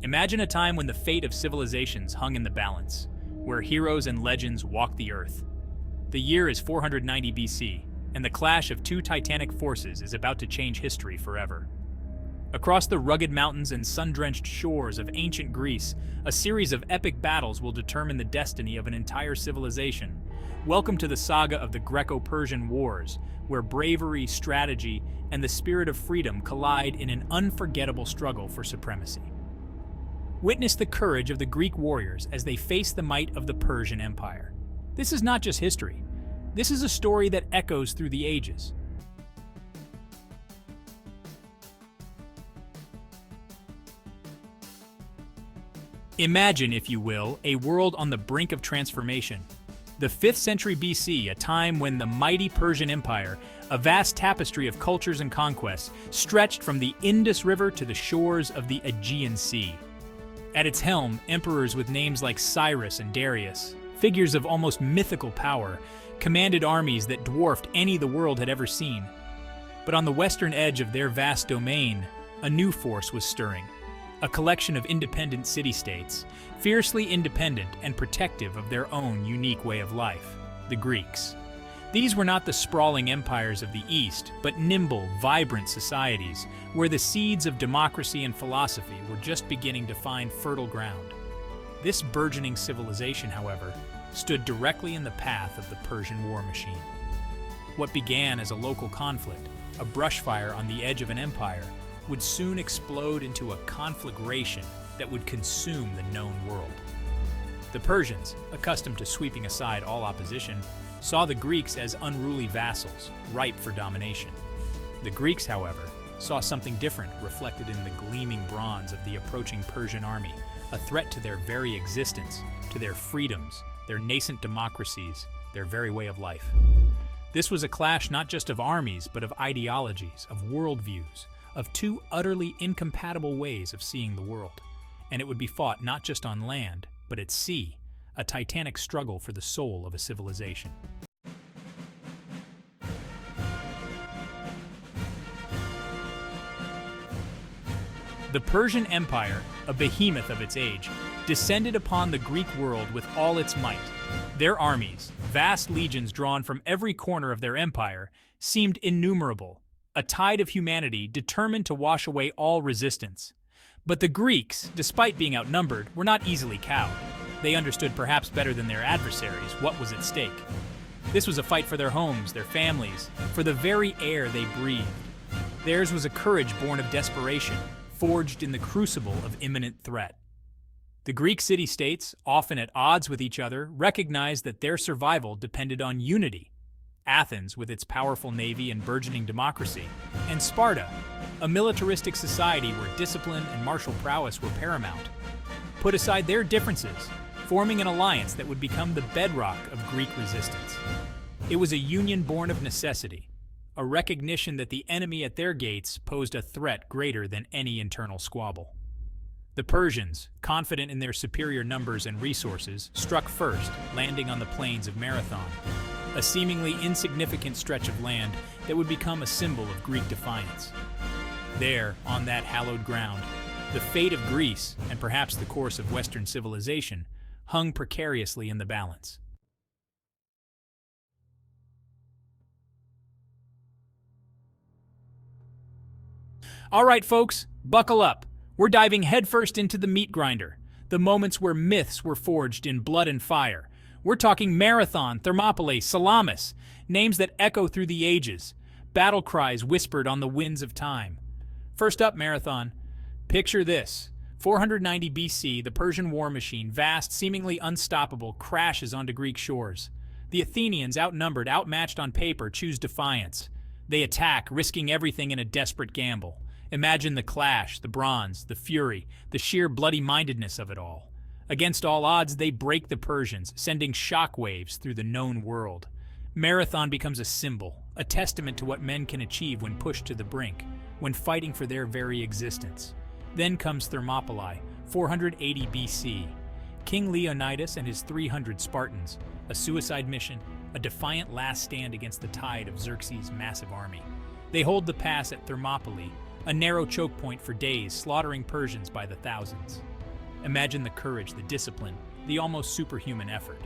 Imagine a time when the fate of civilizations hung in the balance, where heroes and legends walked the earth. The year is 490 BC, and the clash of two titanic forces is about to change history forever. Across the rugged mountains and sun-drenched shores of ancient Greece, a series of epic battles will determine the destiny of an entire civilization. Welcome to the saga of the Greco Persian Wars, where bravery, strategy, and the spirit of freedom collide in an unforgettable struggle for supremacy. Witness the courage of the Greek warriors as they face the might of the Persian Empire. This is not just history. This is a story that echoes through the ages. Imagine, if you will, a world on the brink of transformation. The 5th century BC, a time when the mighty Persian Empire, a vast tapestry of cultures and conquests, stretched from the Indus River to the shores of the Aegean Sea. At its helm, emperors with names like Cyrus and Darius, figures of almost mythical power, commanded armies that dwarfed any the world had ever seen. But on the western edge of their vast domain, a new force was stirring. A collection of independent city-states, fiercely independent and protective of their own unique way of life, the Greeks. These were not the sprawling empires of the East, but nimble, vibrant societies, where the seeds of democracy and philosophy were just beginning to find fertile ground. This burgeoning civilization, however, stood directly in the path of the Persian war machine. What began as a local conflict, a brushfire on the edge of an empire, would soon explode into a conflagration that would consume the known world. The Persians, accustomed to sweeping aside all opposition, saw the Greeks as unruly vassals, ripe for domination. The Greeks, however, saw something different reflected in the gleaming bronze of the approaching Persian army, a threat to their very existence, to their freedoms, their nascent democracies, their very way of life. This was a clash not just of armies, but of ideologies, of worldviews, of two utterly incompatible ways of seeing the world. And it would be fought not just on land, but at sea, a titanic struggle for the soul of a civilization. The Persian Empire, a behemoth of its age, descended upon the Greek world with all its might. Their armies, vast legions drawn from every corner of their empire, seemed innumerable, a tide of humanity determined to wash away all resistance. But the Greeks, despite being outnumbered, were not easily cowed. They understood perhaps better than their adversaries what was at stake. This was a fight for their homes, their families, for the very air they breathed. Theirs was a courage born of desperation, forged in the crucible of imminent threat. The Greek city-states, often at odds with each other, recognized that their survival depended on unity. Athens, with its powerful navy and burgeoning democracy, and Sparta, a militaristic society where discipline and martial prowess were paramount, put aside their differences, forming an alliance that would become the bedrock of Greek resistance. It was a union born of necessity, a recognition that the enemy at their gates posed a threat greater than any internal squabble. The Persians, confident in their superior numbers and resources, struck first, landing on the plains of Marathon, a seemingly insignificant stretch of land that would become a symbol of Greek defiance. There, on that hallowed ground, the fate of Greece, and perhaps the course of Western civilization, hung precariously in the balance. All right, folks, buckle up. We're diving headfirst into the meat grinder, the moments where myths were forged in blood and fire. We're talking Marathon, Thermopylae, Salamis, names that echo through the ages, battle cries whispered on the winds of time. First up, Marathon. Picture this. 490 BC, the Persian war machine, vast, seemingly unstoppable, crashes onto Greek shores. The Athenians, outnumbered, outmatched on paper, choose defiance. They attack, risking everything in a desperate gamble. Imagine the clash, the bronze, the fury, the sheer bloody-mindedness of it all. Against all odds, they break the Persians, sending shockwaves through the known world. Marathon becomes a symbol, a testament to what men can achieve when pushed to the brink, when fighting for their very existence. Then comes Thermopylae, 480 BC. King Leonidas and his 300 Spartans, a suicide mission, a defiant last stand against the tide of Xerxes' massive army. They hold the pass at Thermopylae, a narrow choke point for days, slaughtering Persians by the thousands. Imagine the courage, the discipline, the almost superhuman effort.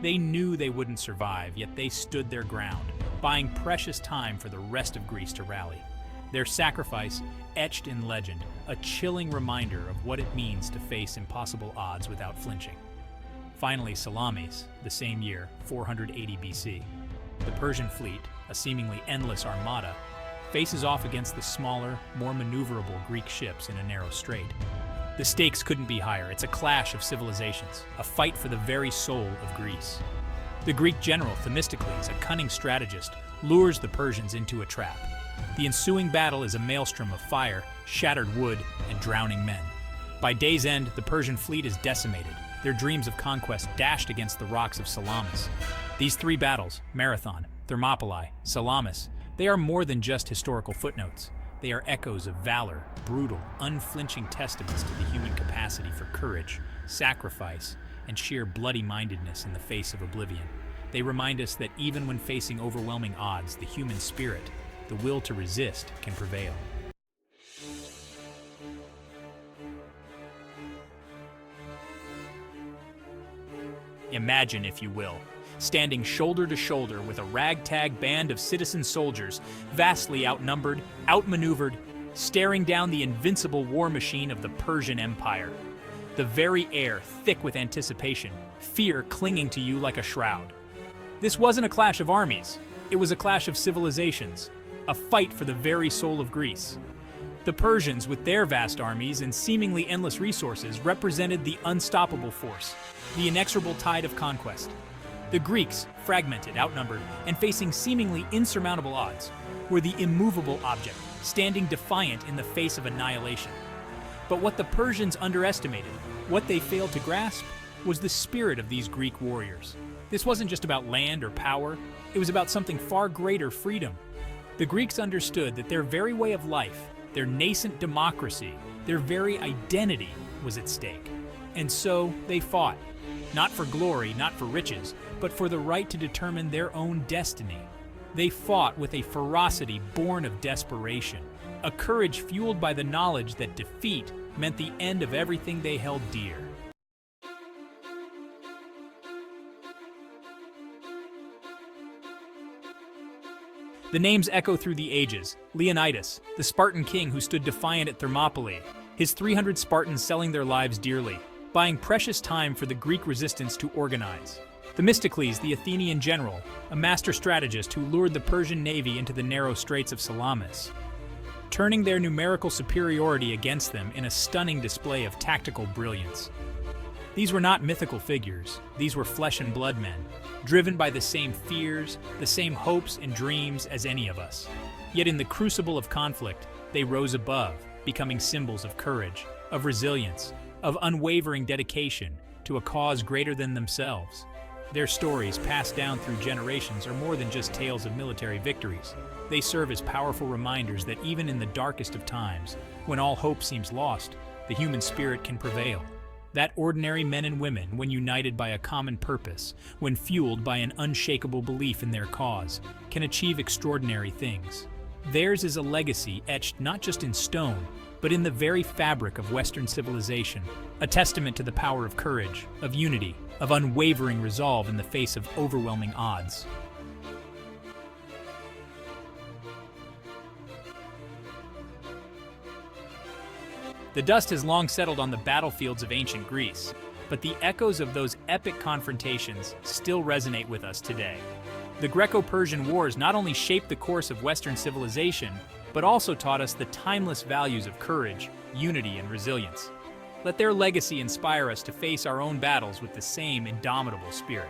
They knew they wouldn't survive, yet they stood their ground, buying precious time for the rest of Greece to rally. Their sacrifice, etched in legend, a chilling reminder of what it means to face impossible odds without flinching. Finally, Salamis, the same year, 480 BC. The Persian fleet, a seemingly endless armada, faces off against the smaller, more maneuverable Greek ships in a narrow strait. The stakes couldn't be higher. It's a clash of civilizations, a fight for the very soul of Greece. The Greek general, Themistocles, a cunning strategist, lures the Persians into a trap. The ensuing battle is a maelstrom of fire, shattered wood, and drowning men. By day's end, the Persian fleet is decimated, their dreams of conquest dashed against the rocks of Salamis. These three battles, Marathon, Thermopylae, Salamis, they are more than just historical footnotes. They are echoes of valor, brutal, unflinching testaments to the human capacity for courage, sacrifice, and sheer bloody-mindedness in the face of oblivion. They remind us that even when facing overwhelming odds, the human spirit, the will to resist, can prevail. Imagine, if you will, standing shoulder to shoulder with a ragtag band of citizen soldiers, vastly outnumbered, outmaneuvered, staring down the invincible war machine of the Persian Empire. The very air thick with anticipation, fear clinging to you like a shroud. This wasn't a clash of armies, it was a clash of civilizations, a fight for the very soul of Greece. The Persians, with their vast armies and seemingly endless resources, represented the unstoppable force, the inexorable tide of conquest. The Greeks, fragmented, outnumbered, and facing seemingly insurmountable odds, were the immovable object, standing defiant in the face of annihilation. But what the Persians underestimated, what they failed to grasp, was the spirit of these Greek warriors. This wasn't just about land or power, it was about something far greater: freedom. The Greeks understood that their very way of life, their nascent democracy, their very identity was at stake. And so they fought, not for glory, not for riches, but for the right to determine their own destiny. They fought with a ferocity born of desperation, a courage fueled by the knowledge that defeat meant the end of everything they held dear. The names echo through the ages: Leonidas, the Spartan king who stood defiant at Thermopylae, his 300 Spartans selling their lives dearly, buying precious time for the Greek resistance to organize. Themistocles, the Athenian general, a master strategist who lured the Persian navy into the narrow straits of Salamis, turning their numerical superiority against them in a stunning display of tactical brilliance. These were not mythical figures, these were flesh and blood men, driven by the same fears, the same hopes and dreams as any of us. Yet in the crucible of conflict, they rose above, becoming symbols of courage, of resilience, of unwavering dedication to a cause greater than themselves. Their stories, passed down through generations, are more than just tales of military victories. They serve as powerful reminders that even in the darkest of times, when all hope seems lost, the human spirit can prevail. That ordinary men and women, when united by a common purpose, when fueled by an unshakable belief in their cause, can achieve extraordinary things. Theirs is a legacy etched not just in stone, but in the very fabric of Western civilization, a testament to the power of courage, of unity, of unwavering resolve in the face of overwhelming odds. The dust has long settled on the battlefields of ancient Greece, but the echoes of those epic confrontations still resonate with us today. The Greco Persian Wars not only shaped the course of Western civilization, but also taught us the timeless values of courage, unity, and resilience. Let their legacy inspire us to face our own battles with the same indomitable spirit.